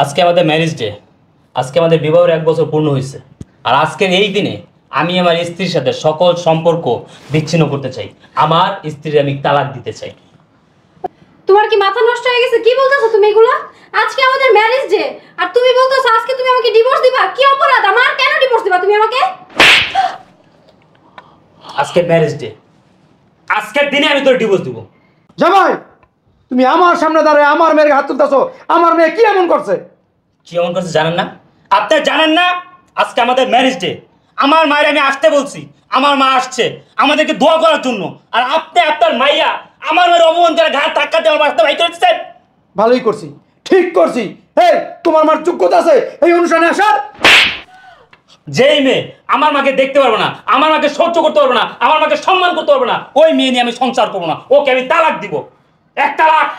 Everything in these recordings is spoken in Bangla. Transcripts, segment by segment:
আজকে আমাদের ম্যারেজ ডে। আজকে আমাদের বিবাহের 1 বছর পূর্ণ হয়েছে। আর আজকের এই দিনে আমি আমার স্ত্রীর সাথে সকল সম্পর্ক বিচ্ছিন্ন করতে চাই। আমার স্ত্রীর আমি তালাক দিতে চাই। তোমার কি মাথা নষ্ট হয়ে গেছে? কি বলতেছো তুমি এগুলা? আজকে আমাদের ম্যারেজ ডে আর তুমি বলতেছো আজকে তুমি আমাকে ডিভোর্স দিবা? কি অপরাধ আমার? কেন ডিভোর্স দিবা তুমি আমাকে? আজকে ম্যারেজ ডে, আজকের দিনে আমি তোর ডিভোর্স দিব। জামাই, তুমি আমার সামনে দাঁড়ায় আমার মেয়ের হাত তুলতেছো। আমার মেয়ে কি এমন করছে? কি এমন করছে জানেন না? আপনি জানেন না আজকে আমাদের ম্যারেজ ডে? আমার মায়ের আমি আসতে বলছি, আমার মা আসছে আমাদেরকে দোয়া করার জন্য। আর আপনি আপনার মাইয়া আমার মেয়ের অপমান করে ঘাট ধাক্কা দিয়ে আমার বাসটা বাই করে দিচ্ছেন। ভালোই করছি, ঠিক করছি। এই, তোমার মার যোগ্যতা আছে এই অনুষ্ঠানে আসার? যেই মেয়ে আমার মাকে দেখতে পারবো না, আমার মাকে সহ্য করতে পারবো না, আমার মাকে সম্মান করতে পারবো না, ওই মেয়ে নিয়ে আমি সংসার করবো না। ওকে আমি তালাক দিব। 1 তালাক,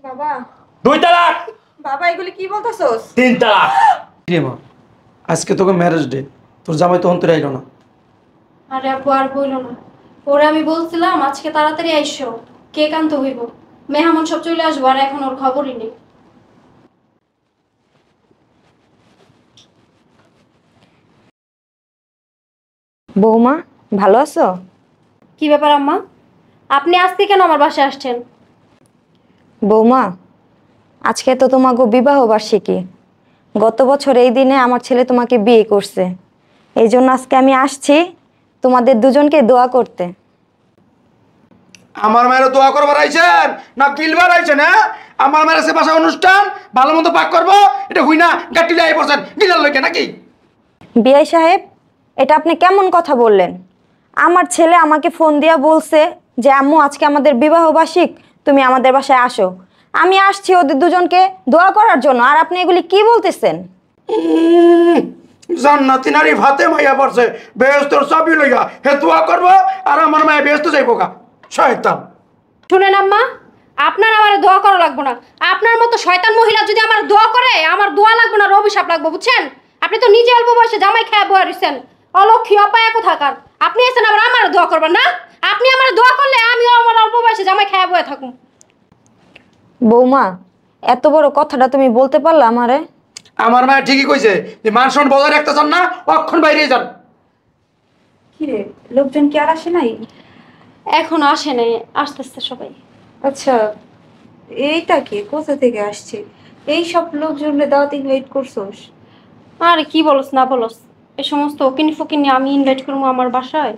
বাবা 2 তালাক, বাবা এগুলি কি বলতেছস? 3 তালাক। রে মা, আজকে তোকে ম্যারেজ ডে, তোর জামাই তো অন্তরে আইলো না। আরে আপু আর বইলো না। ওরে আমি বলছিলাম আজকে তাড়াতাড়ি আইসো, কেক আনতে হইব, মেহমান সব চলে আসবো, আর এখন ওর খবরই নেই। বৌমা, ভালো আছো? কি ব্যাপার আম্মা, আপনি আজকে কেন আমার বাসায় আসছেন? বৌমা, আজকে তো তোমাকে বিবাহ বার্ষিকী। গত বছর এই দিনে আমার ছেলে তোমাকে বিয়ে করছে। এই জন্য আজকে আমি আসছি তোমাদের দুজনকে দোয়া করতে। আমার মায়ের দোয়া করবার আইছেন না গিলবার আইছেন? হ্যাঁ, আমার মায়ের সে বাসা অনুষ্ঠান ভালো মতো পাক করবো, এটা হই না গাটি লাই পড়ছেন গিলার লইকে নাকি? বিআই সাহেব, এটা আপনি কেমন কথা বললেন? আমার ছেলে আমাকে ফোন দিয়া বলছে যে আম্মু আজকে আমাদের বিবাহ বার্ষিক, তুমি আমাদের বাসায় আসো। আমি আসছি ওদের দুজনকে দোয়া করার জন্য, আর আপনি এগুলি কি বলতেছেন? জান্নাতি নারী ভাতে মাইয়া পড়ছে, বেহেশতের চাবি লইয়া হে দোয়া করবো আর আমার মায়ে বেহেশত যাইব গা। শয়তান! শুনেন আম্মা, আপনার আমার দোয়া করা লাগবে না। আপনার মতো শয়তান মহিলা যদি আমার দোয়া করে, আমার দোয়া লাগবে না, অভিশাপ লাগবে, বুঝছেন? আপনি তো নিজে অল্প বয়সে জামাই খেয়ে বয়া রইছেন, অলক্ষী অপায়া কোথাকার। আপনি এসেন আবার আমার দোয়া করবেন না? আপনি আমার দোয়া করলে আমিও আমার অল্প বয়সে জামাই খেয়ে বয়া থাকুন। বৌমা, এত বড় কথাটা তুমি বলতে পারলা আমারে? আমার মায়ে ঠিকই কইছে যে মান সম্মান বজায় রাখতে চান না, অক্ষণ বাইরে যান। কিরে, লোকজন কি আর আসে নাই? এখন আসে নাই, আস্তে আস্তে সবাই। আচ্ছা, এইটা কি, কোথা থেকে আসছে? এই সব লোকজনকে দাওয়াত ইনভাইট করছোস? আরে কি বলস না বলস, এই সমস্ত ওকিনি ফকিনি আমি ইনভাইট করবো আমার বাসায়?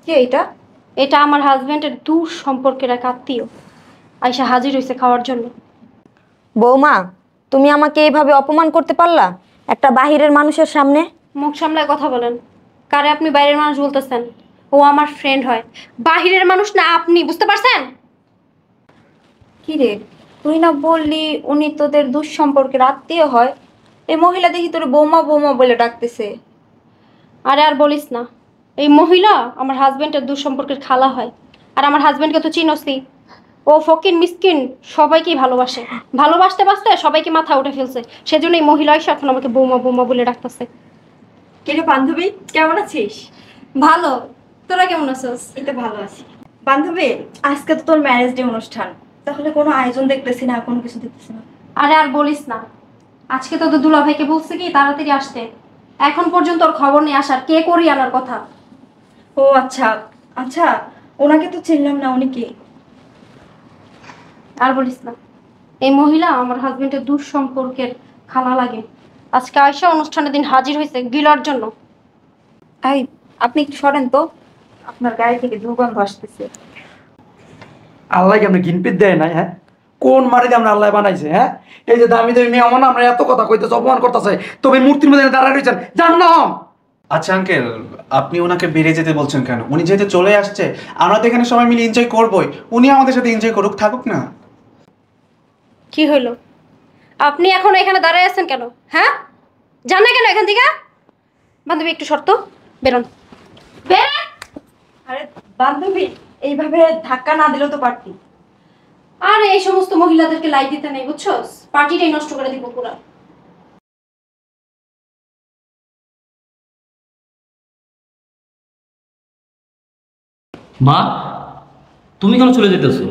কে এটা? এটা আমার হাজবেন্ডের দূর সম্পর্কের এক আত্মীয়, আইসা হাজির হয়েছে খাওয়ার জন্য। বৌমা, তুমি আমাকে এইভাবে অপমান করতে পারলা একটা বাহিরের মানুষের সামনে? মুখ সামলায় কথা বলেন। কারে আপনি বাইরের মানুষ বলতেছেন? ও আমার ফ্রেন্ড হয়, বাহিরের মানুষ না আপনি, বুঝতে পারছেন? কিরে, তুই না বললি উনি তোদের দুঃসম্পর্কের আত্মীয় হয়? এই মহিলা দেখি তোর বৌমা বৌমা বলে ডাকতেছে। আরে আর বলিস না, এই মহিলা আমার হাজবেন্ডের দূর সম্পর্কের খালা হয়। আর আমার হাজবেন্ডকে তো চিনসই, ও ফকির মিসকিন সবাইকেই ভালোবাসে, ভালোবাসতে বাসতে সবাইকে মাথা উঠে ফেলছে। সেজন্য এই মহিলা এসে এখন আমাকে বৌমা বৌমা বলে ডাকতেছে। কিরে বান্ধবী, কেমন আছিস? ভালো, তোরা কেমন আছিস? এই তো ভালো আছি। বান্ধবী, আজকে তো তোর ম্যারেজ ডে অনুষ্ঠান, তাহলে কোনো আয়োজন দেখতেছি না, কোনো কিছু দেখতেছি না। আরে আর বলিস না, আজকে তো দুলা ভাইকে বলছে কি তাড়াতাড়ি আসতে, এখন পর্যন্ত ওর খবর নেই আসার। কে করি আনার কথা? ও আচ্ছা আচ্ছা, ওনাকে তো চিনলাম না, উনি কে? আর বলিস না, এই মহিলা আমার হাজবেন্ডের দূর সম্পর্কের খালা লাগে। আজকে আয়সা অনুষ্ঠানের দিন হাজির হয়েছে গিলার জন্য। এই, আপনি একটু সরেন তো, আপনার গায়ে থেকে দুর্গন্ধ আসতেছে। আল্লাহ কি আপনি গিনপিত দেয় নাই? হ্যাঁ, কোন মাটিতে আমরা আল্লাহ বানাইছে? হ্যাঁ, এই যে দামি দামি মেয়ে আমরা এত কথা কইতেছে, অপমান করতেছে, তবে মূর্তির মধ্যে দাঁড়ায় রয়েছেন, জান না? আচ্ছা আঙ্কেল, আপনি ওনাকে বেরিয়ে যেতে বলছেন কেন? উনি যেহেতু চলে আসছে, আমরা তো এখানে সবাই মিলে এনজয় করবোই, উনি আমাদের সাথে এনজয় করুক, থাকুক না। কি হইলো? আপনি এখন এখানে দাঁড়ায় আছেন কেন? হ্যাঁ, জানা কেন এখান থেকে? বান্ধবী একটু শর্ত, বেরোন বেরোন। আরে বান্ধবী, এইভাবে ধাক্কা না দিলেও তো পারতি। আর এই সমস্ত মহিলাদেরকে লাই দিতে নেই, বুঝছস? পার্টিটাই নষ্ট করে দিব পুরা। মা, তুমি কেন চলে যেতেছো?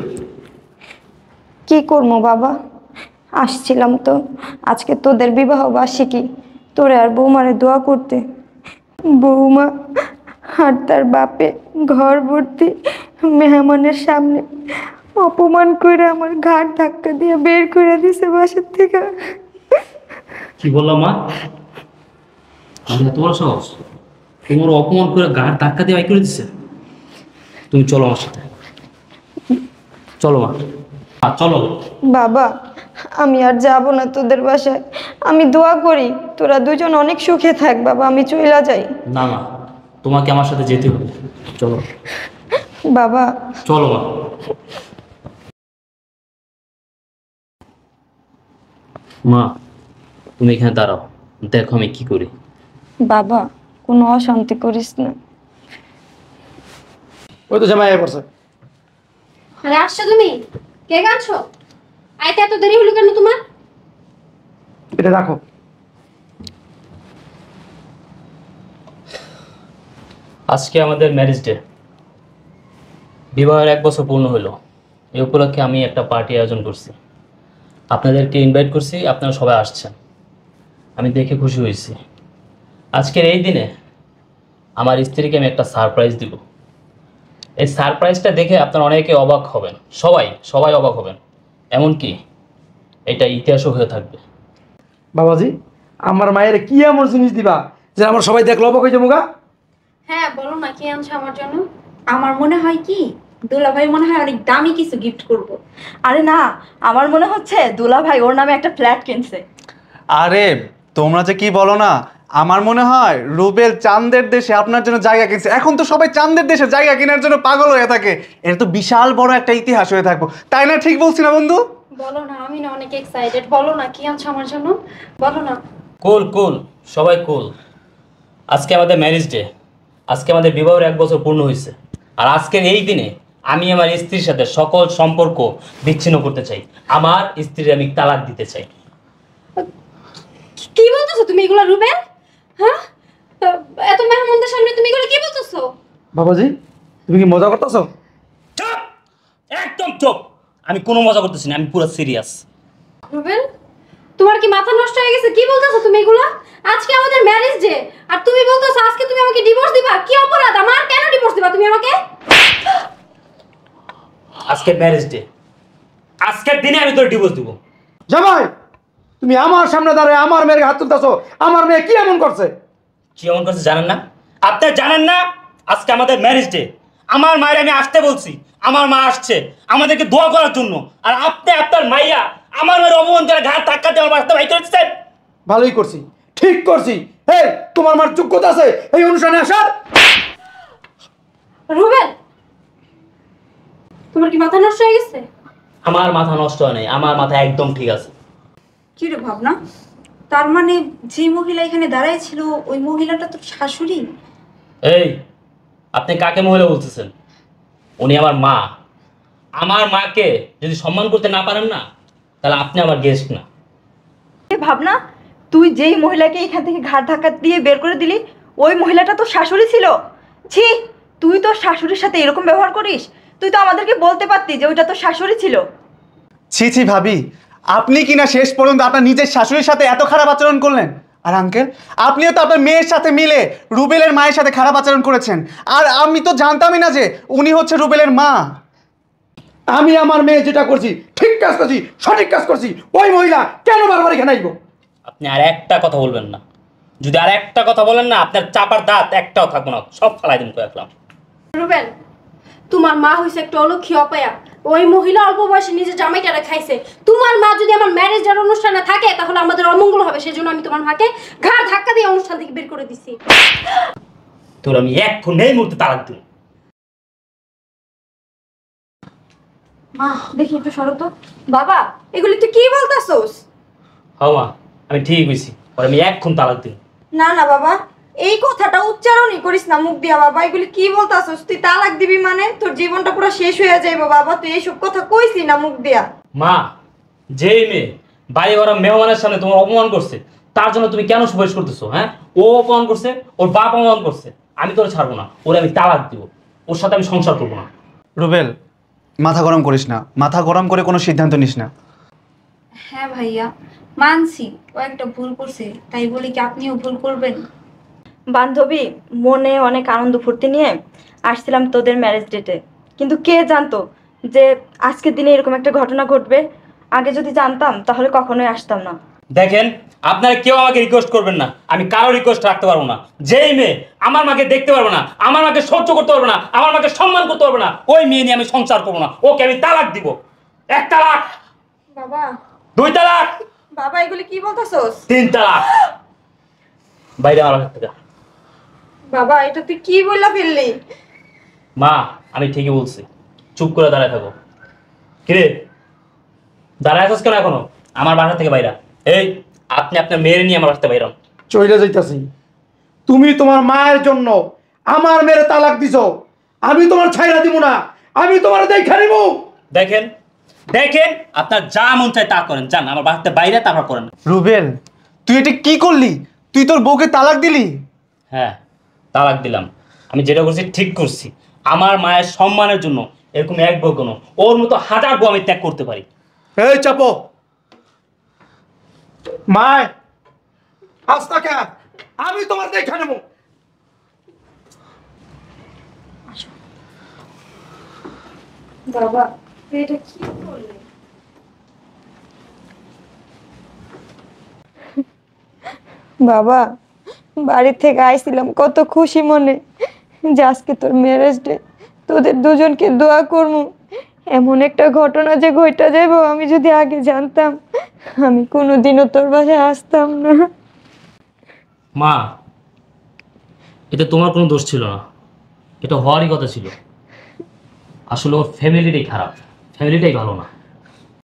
কি করবো বাবা, আসছিলাম তো আজকে তোদের বিবাহ বার্ষিকী, তোরে আর বৌমারে দোয়া করতে। বৌমা আর তার বাপে ঘর ভর্তি মেহমানের সামনে অপমান করে আমার ঘাট ধাক্কা দিয়ে বের করে দিছে বাসার থেকে। কি বললাম মা? তোমার সাহস, তোমার অপমান করে গাড় ধাক্কা দিয়ে বাই করে দিচ্ছে। তুমি চলো আমার সাথে, চলো মা, চলো। বাবা আমি আর যাব না তোদের বাসায়, আমি দোয়া করি তোরা দুজন অনেক সুখে থাক বাবা, আমি চইলা যাই। না মা, তোমাকে আমার সাথে যেতে হবে, চলো বাবা। চলো মা। মা তুমি এখানে দাঁড়াও, দেখো আমি কি করি। বাবা কোনো অশান্তি করিস না। ওই তো জামাই পড়ছে। আরে আসছো তুমি? কে গানছো? আইতে এত দেরি হলো কেন তোমার? এটা রাখো। আজকে আমাদের ম্যারেজ ডে, বিবাহের 1 বছর পূর্ণ হলো। এই উপলক্ষে আমি একটা পার্টি আয়োজন করছি, আপনাদেরকে ইনভাইট করছি, আপনারা সবাই আসছেন। আমি দেখে খুশি হয়েছি। আজকের এই দিনে আমার স্ত্রীকে আমি একটা সারপ্রাইজ দিব। এই সারপ্রাইজটা দেখে আপনারা অনেকে অবাক হবেন, সবাই অবাক হবেন, এমনকি এটা ইতিহাসও হয়ে থাকবে। বাবাজি আমার মায়ের কি এমন জিনিস দিবা যে আমার সবাই দেখলো অবাক হয়ে যাবো গা? হ্যাঁ বলো না, কি আনছো আমার জন্য? আমার মনে হয় কি দুলাভাই মনে হয় অনেক দামি কিছু গিফট করব। আরে না, আমার মনে হচ্ছে দুলাভাই ওর নামে একটা ফ্ল্যাট কিনছে। আরে তোমরা যে কি বলো না, আমার মনে হয় রুবেল চাঁদের দেশে আপনার জন্য জায়গা কিনছে। এখন তো সবাই চাঁদের দেশে জায়গা কেনার জন্য পাগল হয়ে থাকে, এটা তো বিশাল বড় একটা ইতিহাস হয়ে থাকবো, তাই না? ঠিক বলছি না বন্ধু? বলো না, আমি না অনেক এক্সাইটেড। বলো না কি আনছো আমার জন্য, বলো না। কুল সবাই কুল। আজকে আমাদের ম্যারেজ ডে, আজকে আমাদের বিবাহের 1 বছর পূর্ণ হয়েছে। আর আজকের এই দিনে আমি আমার স্ত্রীর সাথে সকল সম্পর্ক বিচ্ছিন্ন করতে চাই, আমার স্ত্রীর আমি তালাক দিতে চাই। কি বলতেছো তুমি এগুলো রুবেল? হ্যাঁ, এত মেহমানদের সামনে তুমি এগুলো কি বলতেছো? বাবাজি তুমি কি মজা করতেছো? চুপ, একদম চুপ। আমি কোনো মজা করতেছি না, আমি পুরো সিরিয়াস। রুবেল তোমার কি মাথা নষ্ট হয়ে গেছে? কি বলতেছো তুমি এগুলো? আজকে আমাদের ম্যারেজ ডে আর তুমি বলতেছো আজকে তুমি আমাকে ডিভোর্স দিবা? কি অপরাধ আমার? কেন ডিভোর্স দিবা তুমি আমাকে? আজকে ম্যারেজ ডে, আজকের দিনে আমি তোর ডিভোর্স দিব। জামাই তুমি আমার সামনে দাঁড়ায় আমার মেয়ের হাত তুলতেছো, আমার মেয়ে কি এমন করছে? কি এমন করছে জানেন না? আপনারা জানেন না আজকে আমাদের ম্যারেজ ডে? আমার মায়ের আমি আসতে বলছি, আমার মা আসছে আমাদেরকে দোয়া করার জন্য, আর আপনি আপনার মাইয়া আমার মায়ের অপমান করে ঘাট ধাক্কা দিয়ে আমার বাসাতে বাইর করেছেন। ভালোই করছি, ঠিক করছি। এই তোমার মার যোগ্যতা আছে এই অনুষ্ঠানে আসার? রুবেল তোমার কি মাথা নষ্ট হয়ে গেছে? আমার মাথা নষ্ট হয় নাই, আমার মাথা একদম ঠিক আছে। কি রে ভাবনা, তার মানে যে মহিলা এখানে দাঁড়ায় ছিল ওই মহিলাটা তোর শাশুড়ি? এই আপনি কাকে মহিলা বলতেছেন? উনি আমার মা। আমার মাকে যদি সম্মান করতে না পারেন না, তাহলে আপনি আমার গেস্ট না। ভাবনা, তুই যেই মহিলাকে এখান থেকে ঘাট ধাক্কা দিয়ে বের করে দিলি ওই মহিলাটা তোর শাশুড়ি ছিল? ছি, তুই তোর শাশুড়ির সাথে এরকম ব্যবহার করিস? তুই তো আমাদেরকে বলতে পারতি যে ওইটা তোর শাশুড়ি ছিল। ছি ভাবি, আপনি কি না শেষ পর্যন্ত আপনার নিজের শাশুড়ির সাথে এত খারাপ আচরণ করলেন? আর আঙ্কেল, আপনিও তো আপনার মেয়ের সাথে মিলে রুবেলের মায়ের সাথে খারাপ আচরণ করেছেন। আর আমি তো জানতামই না যে উনি হচ্ছে রুবেলের মা। আমি আমার মেয়ে যেটা করছি ঠিক কাজ করছি, সঠিক কাজ করছি। ওই মহিলা কেন বারবার এখানে আইব? আপনি আর একটা কথা বলবেন না। যদি আর একটা কথা বলেন না, আপনার চাপার দাঁত একটাও থাকবো না, সব ফালাই দিন কয়েকলাম। রুবেল তোমার মা হইছে একটা অলক্ষী অপয়া। ওই মহিলা অল্প বয়সে নিজের জামাইটারে খাইছে। তোমার মা যদি আমার ম্যারেজের অনুষ্ঠানে থাকে তাহলে আমাদের অমঙ্গল হবে, সেজন্য আমি তোমার মাকে ঘাড় ধাক্কা দিয়ে অনুষ্ঠান থেকে বের করে দিছি। তোর আমি এখন এই মুহূর্তে তালাক দিই। মা দেখি একটু সরো তো। বাবা এগুলি তুই কি বলতাছোস? হ্যাঁ মা, আমি ঠিক হয়েছি, ওর আমি এখন তালাক দিই। না না বাবা, এই কথাটা উচ্চারণই করিস না মুখ দিয়া। বাবা এগুলি কি বলতাছস? তুই তালাক দিবি মানে তোর জীবনটা পুরো শেষ হয়ে যাইবো। বাবা তুই এইসব কথা কইছি না মুখ দিয়া। মা, যেই মেয়ে বাড়ি ভরা মেহমানের সামনে তোমার অপমান করছে, তার জন্য তুমি কেন সুপারিশ করতেছো? হ্যাঁ, ও অপমান করছে, ওর বাপ অপমান করছে, আমি তোর ছাড়বো না, ওরে আমি তালাক দিব, ওর সাথে আমি সংসার করবো না। রুবেল, মাথা গরম করিস না, মাথা গরম করে কোনো সিদ্ধান্ত নিস না। হ্যাঁ ভাইয়া, মানছি ও একটা ভুল করছে, তাই বলি কি আপনিও ভুল করবেন? বান্ধবী, মনে অনেক আনন্দ ফুর্তি নিয়ে আসছিলাম তোদের ম্যারেজ ডেটে, কিন্তু কে জানতো যে আজকের দিনে এরকম একটা ঘটনা ঘটবে। আগে যদি জানতাম তাহলে কখনোই আসতাম না। দেখেন, আপনারা কেউ আমাকে রিকোয়েস্ট করবেন না, আমি কারো রিকোয়েস্ট রাখতে পারবো না। যেই মেয়ে আমার মাকে দেখতে পারবো না, আমার মাকে সহ্য করতে পারবো না, আমার মাকে সম্মান করতে পারবো না, ওই মেয়ে নিয়ে আমি সংসার করবো না। ওকে আমি তালাক দিব। 1 তালাক, বাবা, 2 তালাক, বাবা এগুলি কি বলতেছস? 3 তালাক। বাইরে আমার বাসা থেকে। বাবা এটা তুই কি বললা ফেললি? মা, আমি ঠিকই বলছি, চুপ করে দাঁড়ায় থাকো। কিরে দাঁড়ায় আছিস কেন এখনো? আমার বাসা থেকে বাইরা। এই, আপনি আপনার মেয়ের নিয়ে আমার বাসা থেকে বাইরান। চইলে যাইতাছি। তুমি তোমার মায়ের জন্য আমার মেরে তালাক দিছো, আমি তোমার ছাইরা দিব না, আমি তোমার দেখা নিব। দেখেন দেখেন, আপনার যা মন চায় তা করেন, যান আমার বাসাতে বাইরে, তারপর করেন। রুবেল, তুই এটা কি করলি? তুই তোর বউকে তালাক দিলি? হ্যাঁ, তালাক দিলাম। আমি যেটা করছি ঠিক করছি। আমার মায়ের সম্মানের জন্য এরকম এক বউ কোনো, ওর মতো 1000 বউ আমি ত্যাগ করতে পারি। এই চাপো মায়, আস্তা কে, আমি তোমার দেখা নেব। বাবা তুই এটা কি করলি? বাবা, বাড়ি থেকে আইছিলাম কত খুশি মনে যে আজকে তোর ম্যারেজ ডে, তোদের দুজনকে দোয়া করবো। এমন একটা ঘটনা যে ঘইটা যাইবো, আমি যদি আগে জানতাম আমি কোনোদিনও তোর বাসায় আসতাম না। মা, এটা তোমার কোনো দোষ ছিল না, এটা হওয়ারই কথা ছিল। আসলে ওর ফ্যামিলিটাই খারাপ, ফ্যামিলিটাই ভালো না।